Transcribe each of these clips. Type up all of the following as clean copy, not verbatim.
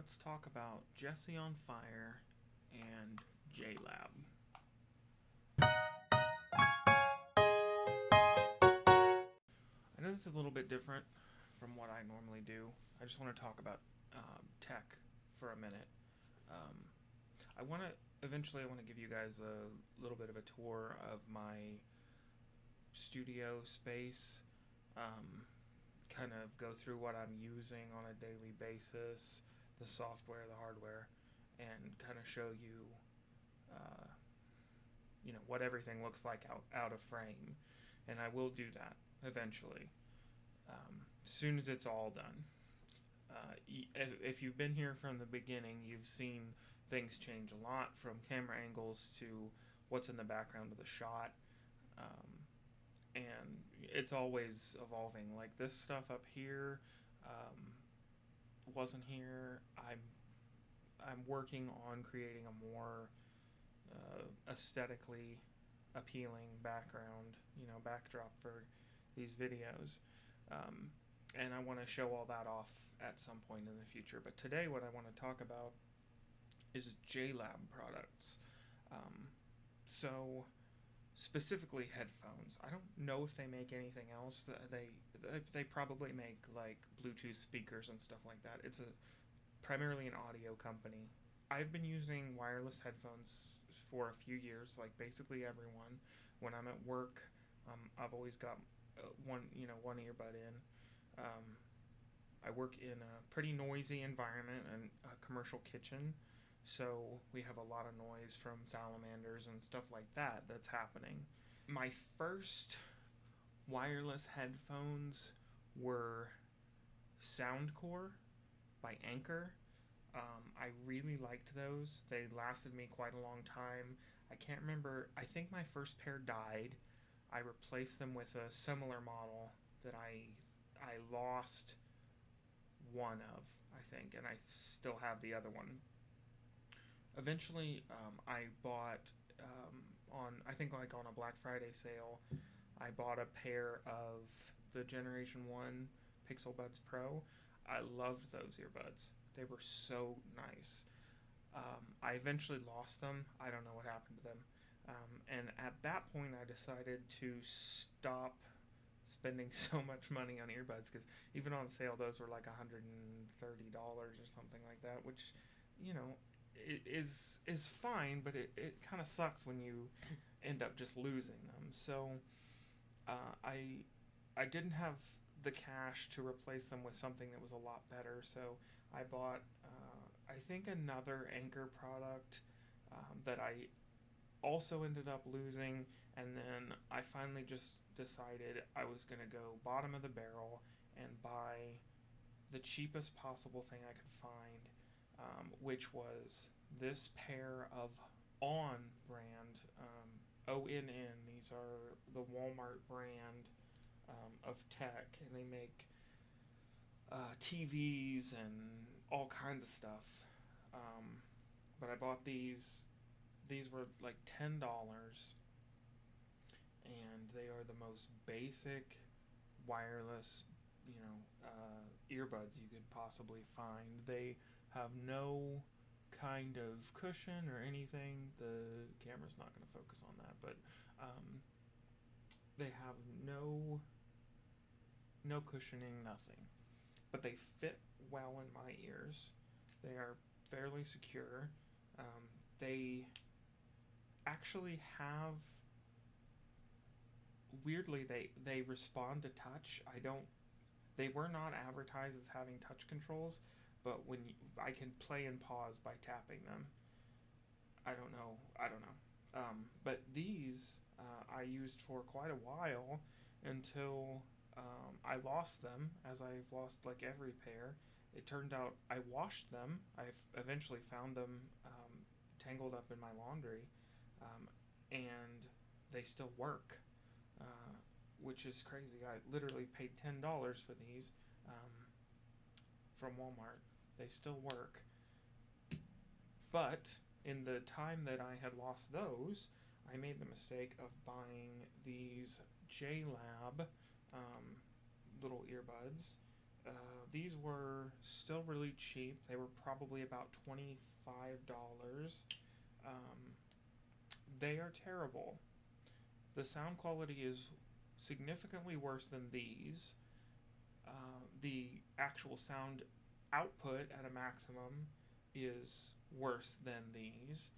let's talk about Jesse on Fire and JLab. I know this is a little bit different from what I normally do. I just want to talk about tech for a minute. I want to give you guys a little bit of a tour of my studio space. Kind of go through what I'm using on a daily basis, the software, the hardware, and kind of show you, what everything looks like out of frame. And I will do that eventually, as soon as it's all done. If you've been here from the beginning, you've seen things change a lot, from camera angles to what's in the background of the shot. And it's always evolving. Like this stuff up here wasn't here. I'm working on creating a more aesthetically appealing backdrop for these videos. And I want to show all that off at some point in the future. But today what I want to talk about is JLab products. So specifically headphones. I don't know if they make anything else. They probably make like Bluetooth speakers and stuff like that. It's primarily an audio company. I've been using wireless headphones for a few years, like basically everyone. When I'm at work, I've always got one earbud in. I work in a pretty noisy environment and a commercial kitchen, so we have a lot of noise from salamanders and stuff like that that's happening. My first wireless headphones were Soundcore by Anchor. I really liked those. They lasted me quite a long time. I can't remember. I think my first pair died. I replaced them with a similar model that I lost one of, I think, and I still have the other one. Eventually, I bought on a Black Friday sale, I bought a pair of the Generation 1 Pixel Buds Pro. I loved those earbuds. They were so nice. I eventually lost them. I don't know what happened to them. And at that point, I decided to stop spending so much money on earbuds, because even on sale, those were like $130 or something like that, which, it is fine, but it kind of sucks when you end up just losing them. So I didn't have the cash to replace them with something that was a lot better, so I bought I think another Anchor product that I also ended up losing, and then I finally just decided I was going to go bottom of the barrel and buy the cheapest possible thing I could find, which was this pair of On brand, ONN. These are the Walmart brand of tech, and they make TVs and all kinds of stuff. But I bought these. These were like $10, and they are the most basic wireless, earbuds you could possibly find. They have no kind of cushion or anything. The camera's not going to focus on that, but they have no cushioning, nothing. But they fit well in my ears. They are fairly secure. They actually have, weirdly, they respond to touch. They were not advertised as having touch controls, but I can play and pause by tapping them. I don't know. But these I used for quite a while until I lost them, as I've lost like every pair. It turned out I washed them. I've eventually found them tangled up in my laundry, and they still work, which is crazy. I literally paid $10 for these from Walmart. They still work. But in the time that I had lost those, I made the mistake of buying these JLab little earbuds, These were still really cheap. They were probably about $25. Um, they are terrible. The sound quality is significantly worse than these. The actual sound output at a maximum is worse than these.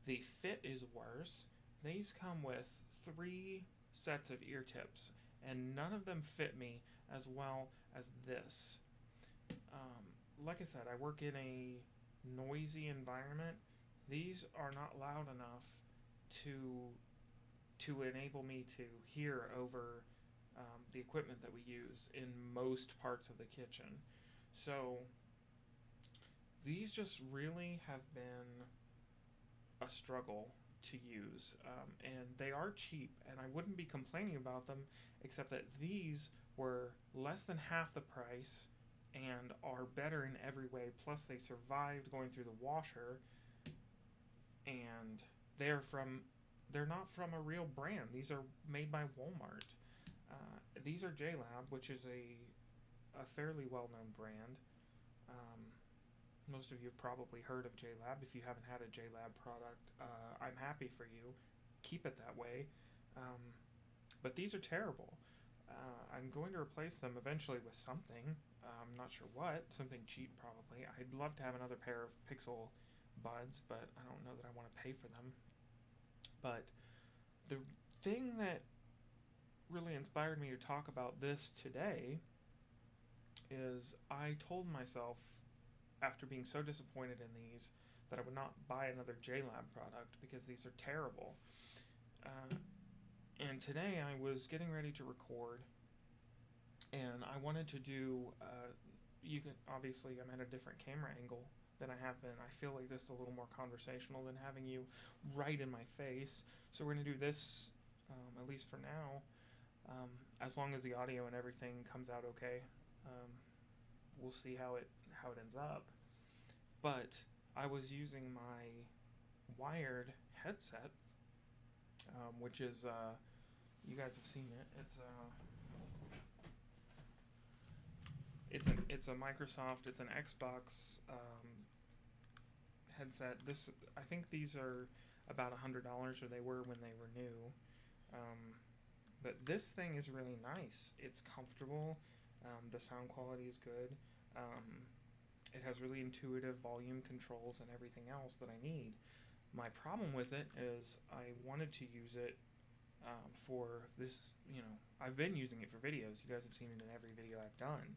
The fit is worse. These come with 3 sets of ear tips, and none of them fit me as well as this. Like I said, I work in a noisy environment. These are not loud enough to enable me to hear over the equipment that we use in most parts of the kitchen. So these just really have been a struggle to use, and they are cheap, and I wouldn't be complaining about them, except that these were less than half the price and are better in every way. Plus, they survived going through the washer, and they're not from a real brand. These are made by Walmart. These are JLab, which is a fairly well-known brand. Um, Most of you have probably heard of JLab. If you haven't had a JLab product, I'm happy for you. Keep it that way. Um, but these are terrible. I'm going to replace them eventually with something. I'm not sure what. Something cheap, probably. I'd love to have another pair of Pixel buds, but I don't know that I want to pay for them. But the thing that really inspired me to talk about this today is I told myself, after being so disappointed in these, that I would not buy another JLab product because these are terrible. And today I was getting ready to record, and I wanted to do. You can obviously, I'm at a different camera angle than I have been. I feel like this is a little more conversational than having you right in my face. So we're gonna do this, at least for now. As long as the audio and everything comes out okay, we'll see how it ends up. But I was using my wired headset, which is you guys have seen it. It's a Microsoft. It's an Xbox headset. I think these are about $100, or they were when they were new. But this thing is really nice. It's comfortable. The sound quality is good. It has really intuitive volume controls and everything else that I need. My problem with it is I wanted to use it for this. I've been using it for videos. You guys have seen it in every video I've done.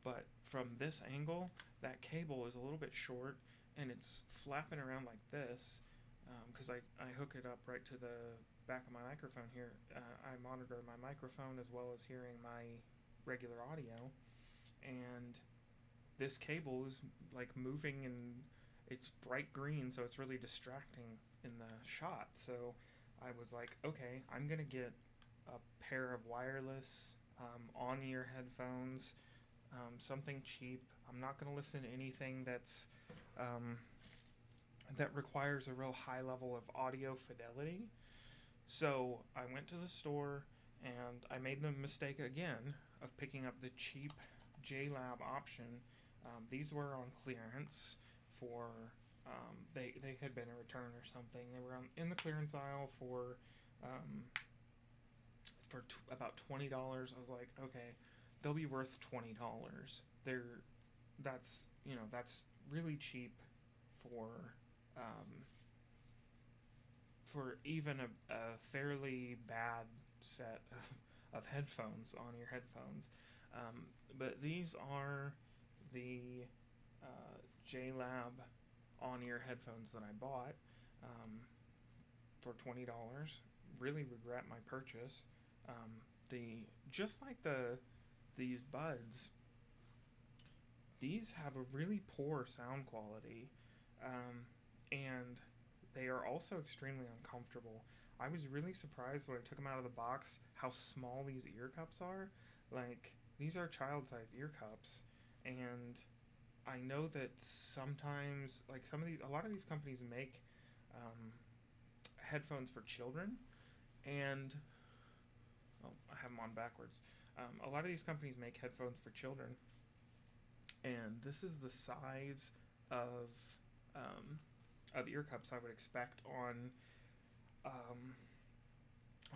But from this angle, that cable is a little bit short, and it's flapping around like this because I hook it up right to the back of my microphone here. I monitor my microphone as well as hearing my regular audio, and this cable is like moving, and it's bright green, so it's really distracting in the shot. So I was like, okay, I'm gonna get a pair of wireless on-ear headphones, something cheap. I'm not gonna listen to anything that requires a real high level of audio fidelity. So I went to the store, and I made the mistake again of picking up the cheap JLab option. These were on clearance for they had been a return or something. They were in the clearance aisle for about $20. I was like, okay, they'll be worth $20. That's really cheap for even a fairly bad set of headphones, on-ear headphones. But these are the JLab on-ear headphones that I bought for $20. Really regret my purchase. Just like these buds, these have a really poor sound quality, and they are also extremely uncomfortable. I was really surprised when I took them out of the box how small these ear cups are. Like, these are child-sized ear cups, and I know that sometimes, like, a lot of these companies make headphones for children, and I have them on backwards. A lot of these companies make headphones for children, and this is the size of um, ear cups I would expect um,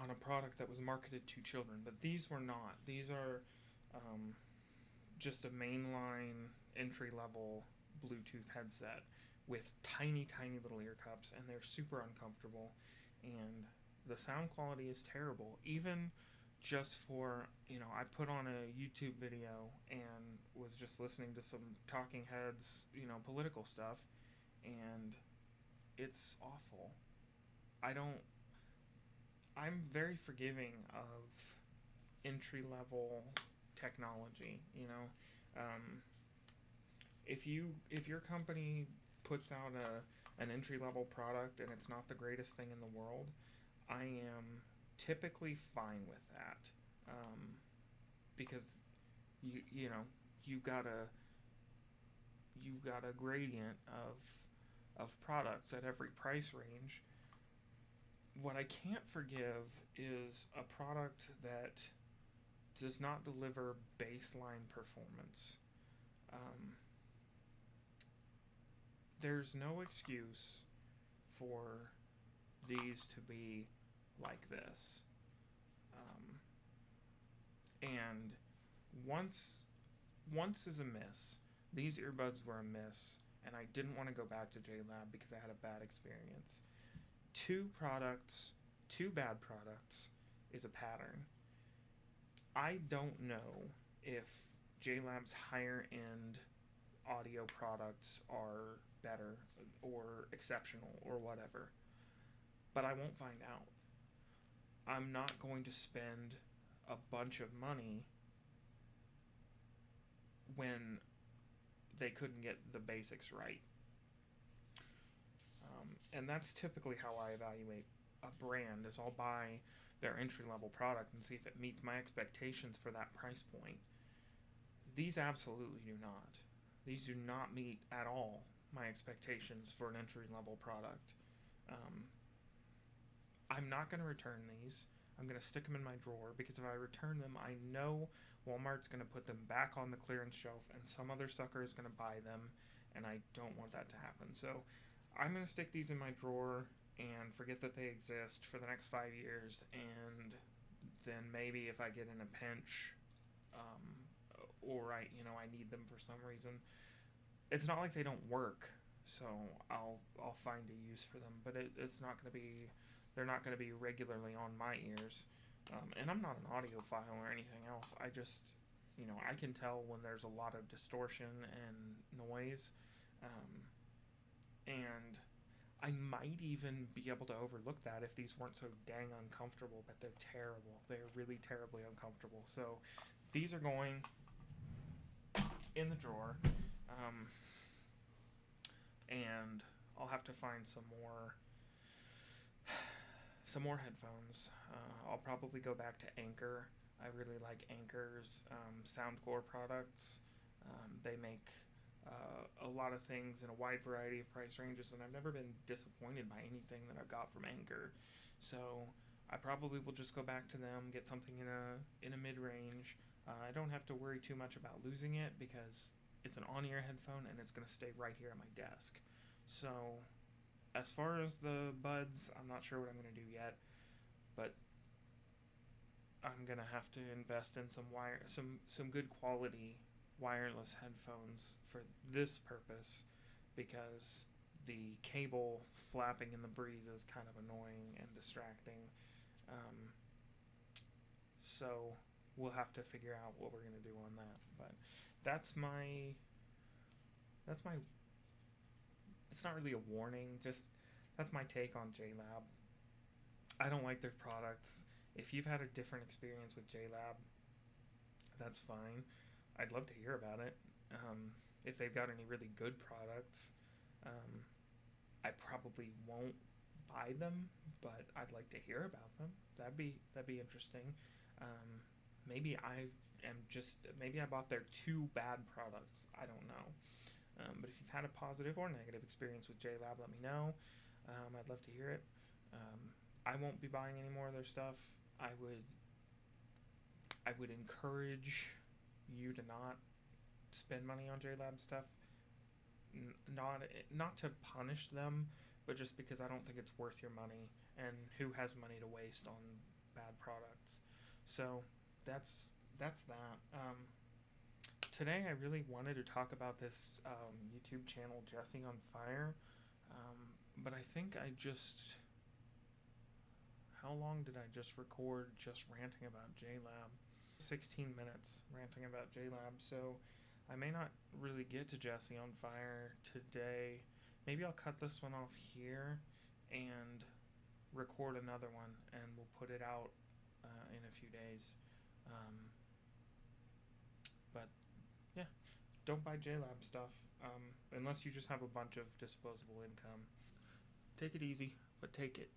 on a product that was marketed to children. But these were not. These are um, just a mainline entry level Bluetooth headset with tiny, tiny little ear cups, and they're super uncomfortable. And the sound quality is terrible. Even just for, I put on a YouTube video and was just listening to some talking heads, political stuff, and it's awful. I don't, I'm very forgiving of entry level technology, if your company puts out an entry level product and it's not the greatest thing in the world, I am typically fine with that, um, because you know you've got a gradient of products at every price range. What I can't forgive is a product that does not deliver baseline performance. Um, there's no excuse for these to be like this. And once once is a miss. These earbuds were a miss, and I didn't want to go back to JLab because I had a bad experience. Two bad products is a pattern. I don't know if JLab's higher end audio products are better or exceptional or whatever, but I won't find out. I'm not going to spend a bunch of money when they couldn't get the basics right. And that's typically how I evaluate a brand, is I'll buy their entry level product and see if it meets my expectations for that price point. These absolutely do not. These do not meet at all my expectations for an entry level product. Um, I'm not going to return these. I'm going to stick them in my drawer, because if I return them, I know Walmart's going to put them back on the clearance shelf and some other sucker is going to buy them, and I don't want that to happen. So I'm going to stick these in my drawer and forget that they exist for the next 5 years, and then maybe if I get in a pinch, um, or I need them for some reason, it's not like they don't work, so I'll find a use for them, but it's not going to be, they're not going to be regularly on my ears. And I'm not an audiophile or anything else. I just, I can tell when there's a lot of distortion and noise, and I might even be able to overlook that if these weren't so dang uncomfortable, but they're terrible. They're really terribly uncomfortable. So these are going in the drawer, and I'll have to find some more headphones. I'll probably go back to Anchor. I really like Anchor's Soundcore products. They make a lot of things in a wide variety of price ranges, and I've never been disappointed by anything that I've got from Anchor. So I probably will just go back to them, get something in a mid-range. I don't have to worry too much about losing it, because it's an on-ear headphone and it's going to stay right here at my desk. So as far as the buds, I'm not sure what I'm going to do yet, but I'm going to have to invest in some good quality wireless headphones for this purpose, because the cable flapping in the breeze is kind of annoying and distracting. So we'll have to figure out what we're going to do on that. But that's my it's not really a warning, just that's my take on JLab. I don't like their products. If you've had a different experience with JLab, that's fine. I'd love to hear about it. If they've got any really good products, I probably won't buy them, but I'd like to hear about them. That'd be interesting. Maybe I bought their two bad products. I don't know. But if you've had a positive or negative experience with JLab, let me know. I'd love to hear it. I won't be buying any more of their stuff. I would encourage you to not spend money on JLab stuff. Not to punish them, but just because I don't think it's worth your money, and who has money to waste on bad products. So that's that. Today I really wanted to talk about this YouTube channel, Jesse on Fire, but I think I just, how long did I just record just ranting about JLab? 16 minutes ranting about JLab, so I may not really get to Jesse on Fire today. Maybe I'll cut this one off here and record another one, and we'll put it out in a few days. But yeah, don't buy JLab stuff unless you just have a bunch of disposable income. Take it easy, but take it.